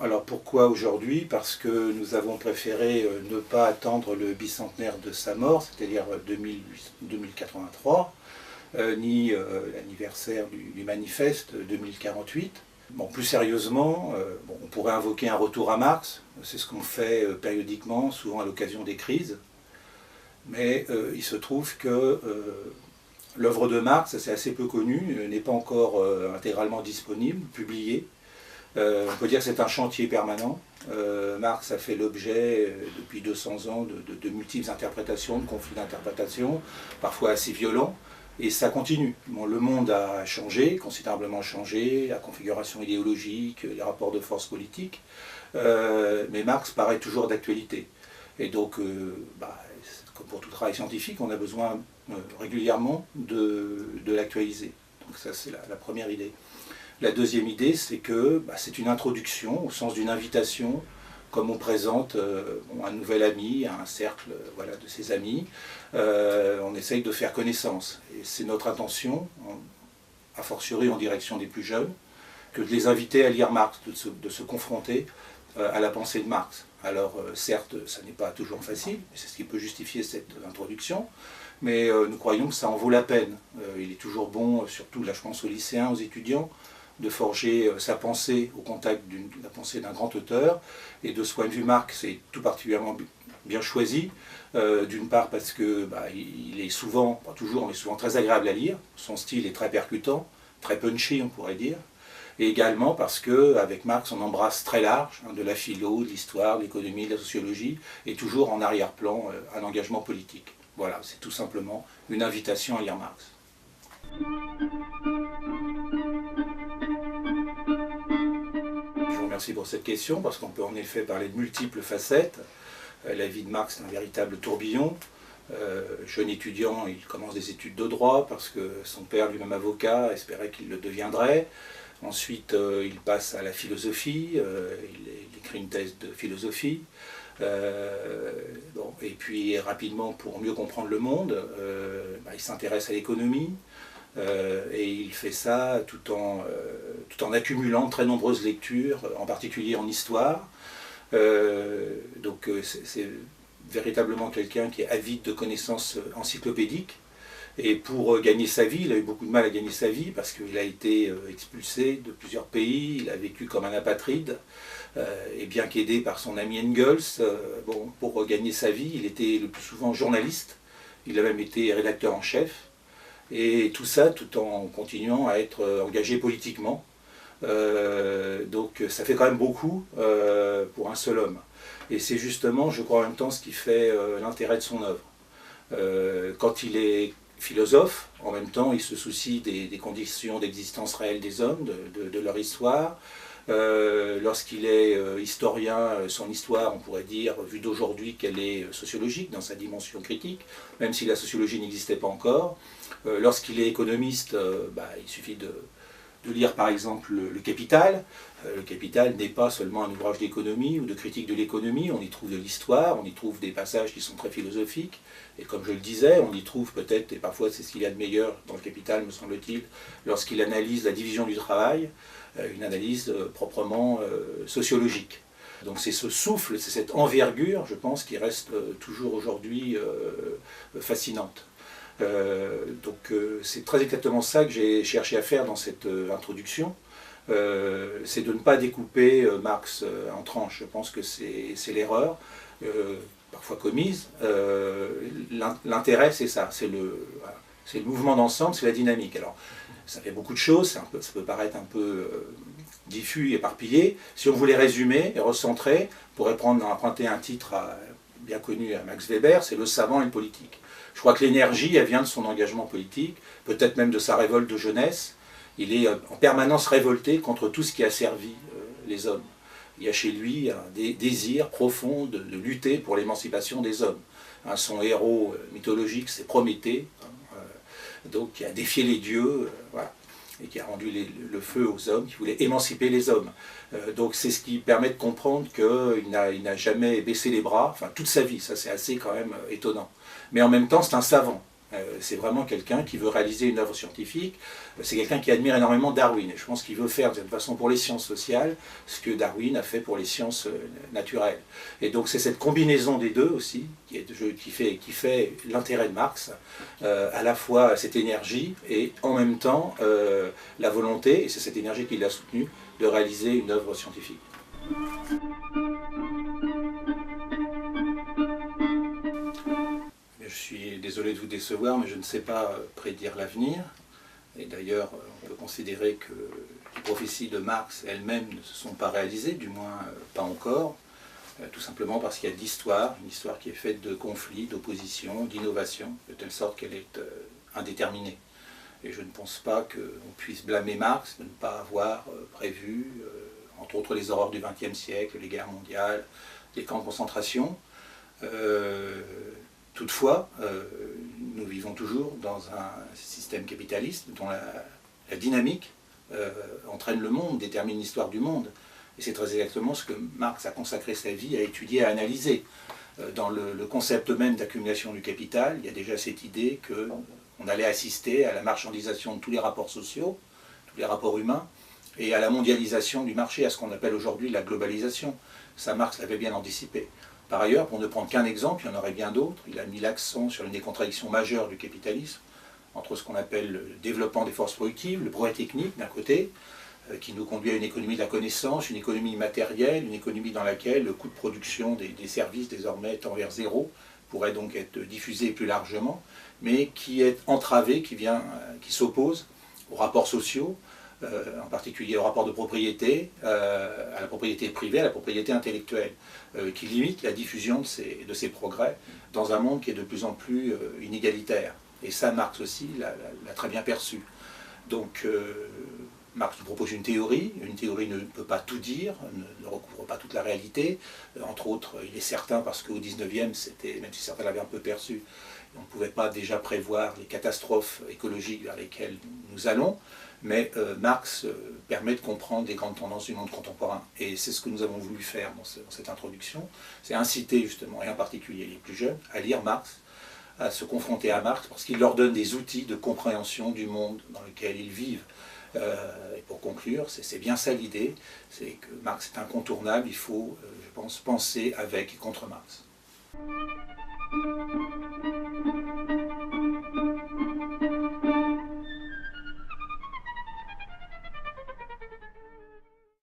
Alors pourquoi aujourd'hui? Parce que nous avons préféré ne pas attendre le bicentenaire de sa mort, c'est-à-dire 2083, ni l'anniversaire du manifeste 2048. Bon, plus sérieusement, on pourrait invoquer un retour à Marx, c'est ce qu'on fait périodiquement, souvent à l'occasion des crises, mais il se trouve que l'œuvre de Marx, c'est assez peu connu, n'est pas encore intégralement disponible, publiée. On peut dire que c'est un chantier permanent. Marx a fait l'objet depuis 200 ans de multiples interprétations, de conflits d'interprétation, parfois assez violents, et ça continue. Bon, le monde a changé, considérablement changé, la configuration idéologique, les rapports de force politiques, mais Marx paraît toujours d'actualité. Et donc, comme pour tout travail scientifique, on a besoin régulièrement de l'actualiser. Donc ça, c'est la première idée. La deuxième idée, c'est que c'est une introduction, au sens d'une invitation, comme on présente un nouvel ami, un cercle de ses amis. On essaye de faire connaissance. Et c'est notre intention, a fortiori en direction des plus jeunes, que de les inviter à lire Marx, de se confronter à la pensée de Marx. Alors certes, ça n'est pas toujours facile, c'est ce qui peut justifier cette introduction, mais nous croyons que ça en vaut la peine. Il est toujours bon, surtout là je pense aux lycéens, aux étudiants, de forger sa pensée au contact de la pensée d'un grand auteur. Et de ce point de vue, Marx est tout particulièrement bien choisi, d'une part parce qu'il est souvent, pas toujours, mais souvent très agréable à lire, son style est très percutant, très punchy on pourrait dire, et également parce qu'avec Marx on embrasse très large, de la philo, de l'histoire, de l'économie, de la sociologie, et toujours en arrière-plan un engagement politique. Voilà, c'est tout simplement une invitation à lire Marx. Je vous remercie pour cette question, parce qu'on peut en effet parler de multiples facettes. La vie de Marx est un véritable tourbillon. Jeune étudiant, il commence des études de droit, parce que son père, lui-même avocat, espérait qu'il le deviendrait. Ensuite, il passe à la philosophie, il écrit une thèse de philosophie. Et puis rapidement, pour mieux comprendre le monde, il s'intéresse à l'économie. Et il fait ça tout en accumulant de très nombreuses lectures, en particulier en histoire. C'est véritablement quelqu'un qui est avide de connaissances encyclopédiques. Et pour gagner sa vie, il a eu beaucoup de mal à gagner sa vie parce qu'il a été expulsé de plusieurs pays, il a vécu comme un apatride, et bien qu'aidé par son ami Engels, pour gagner sa vie, il était le plus souvent journaliste, il a même été rédacteur en chef, et tout ça tout en continuant à être engagé politiquement. Donc ça fait quand même beaucoup pour un seul homme. Et c'est justement, je crois en même temps, ce qui fait l'intérêt de son œuvre. Quand il est philosophe, en même temps il se soucie des conditions d'existence réelle des hommes, de leur histoire. Lorsqu'il est historien, son histoire, on pourrait dire, vue d'aujourd'hui, qu'elle est sociologique dans sa dimension critique, même si la sociologie n'existait pas encore. Lorsqu'il est économiste, il suffit de lire par exemple le Capital. Le Capital n'est pas seulement un ouvrage d'économie ou de critique de l'économie, on y trouve de l'histoire, on y trouve des passages qui sont très philosophiques, et comme je le disais, on y trouve peut-être, et parfois c'est ce qu'il y a de meilleur dans le Capital, me semble-t-il, lorsqu'il analyse la division du travail, une analyse proprement sociologique. Donc c'est ce souffle, c'est cette envergure, je pense, qui reste toujours aujourd'hui fascinante. C'est très exactement ça que j'ai cherché à faire dans cette introduction, c'est de ne pas découper Marx en tranches. Je pense que c'est l'erreur, parfois commise. L'intérêt, c'est ça, c'est le mouvement d'ensemble, c'est la dynamique. Alors, ça fait beaucoup de choses, ça peut paraître un peu diffus, éparpillé. Si on voulait résumer et recentrer, on pourrait emprunter un titre bien connu à Max Weber, c'est Le savant et le politique. Je crois que l'énergie, elle vient de son engagement politique, peut-être même de sa révolte de jeunesse. Il est en permanence révolté contre tout ce qui a servi les hommes. Il y a chez lui un désir profond de lutter pour l'émancipation des hommes. Son héros mythologique, c'est Prométhée, donc qui a défié les dieux, et qui a rendu le feu aux hommes, qui voulait émanciper les hommes. Donc c'est ce qui permet de comprendre qu'il n'a jamais baissé les bras, toute sa vie, ça c'est assez quand même étonnant. Mais en même temps c'est un savant, C'est vraiment quelqu'un qui veut réaliser une œuvre scientifique. C'est quelqu'un qui admire énormément Darwin. Et je pense qu'il veut faire de cette façon pour les sciences sociales ce que Darwin a fait pour les sciences naturelles. Et donc c'est cette combinaison des deux aussi qui fait l'intérêt de Marx, à la fois cette énergie et en même temps la volonté, et c'est cette énergie qui l'a soutenu, de réaliser une œuvre scientifique. Je suis désolé de vous décevoir, mais je ne sais pas prédire l'avenir. Et d'ailleurs, on peut considérer que les prophéties de Marx elles-mêmes ne se sont pas réalisées, du moins pas encore, tout simplement parce qu'il y a de l'histoire, une histoire qui est faite de conflits, d'oppositions, d'innovations, de telle sorte qu'elle est indéterminée. Et je ne pense pas qu'on puisse blâmer Marx de ne pas avoir prévu, entre autres les horreurs du XXe siècle, les guerres mondiales, les camps de concentration. Toutefois, nous vivons toujours dans un système capitaliste dont la dynamique entraîne le monde, détermine l'histoire du monde. Et c'est très exactement ce que Marx a consacré sa vie à étudier, à analyser. Dans le concept même d'accumulation du capital, il y a déjà cette idée qu'on allait assister à la marchandisation de tous les rapports sociaux, tous les rapports humains, et à la mondialisation du marché, à ce qu'on appelle aujourd'hui la globalisation. Ça, Marx l'avait bien anticipé. Par ailleurs, pour ne prendre qu'un exemple, il y en aurait bien d'autres, il a mis l'accent sur une des contradictions majeures du capitalisme, entre ce qu'on appelle le développement des forces productives, le progrès technique d'un côté, qui nous conduit à une économie de la connaissance, une économie matérielle, une économie dans laquelle le coût de production des services désormais tend vers zéro, pourrait donc être diffusé plus largement, mais qui est entravé, qui s'oppose aux rapports sociaux, en particulier au rapport de propriété, à la propriété privée, à la propriété intellectuelle, qui limite la diffusion de ces progrès dans un monde qui est de plus en plus inégalitaire. Et ça, Marx aussi l'a très bien perçu. Donc, Marx nous propose une théorie ne peut pas tout dire, ne recouvre pas toute la réalité. Entre autres, il est certain, parce qu'au XIXe, même si certains l'avaient un peu perçu, on ne pouvait pas déjà prévoir les catastrophes écologiques vers lesquelles nous allons, mais Marx permet de comprendre les grandes tendances du monde contemporain. Et c'est ce que nous avons voulu faire dans cette introduction, c'est inciter justement, et en particulier les plus jeunes, à lire Marx, à se confronter à Marx, parce qu'il leur donne des outils de compréhension du monde dans lequel ils vivent. Et pour conclure, c'est bien ça l'idée, c'est que Marx est incontournable, il faut, je pense, penser avec et contre Marx.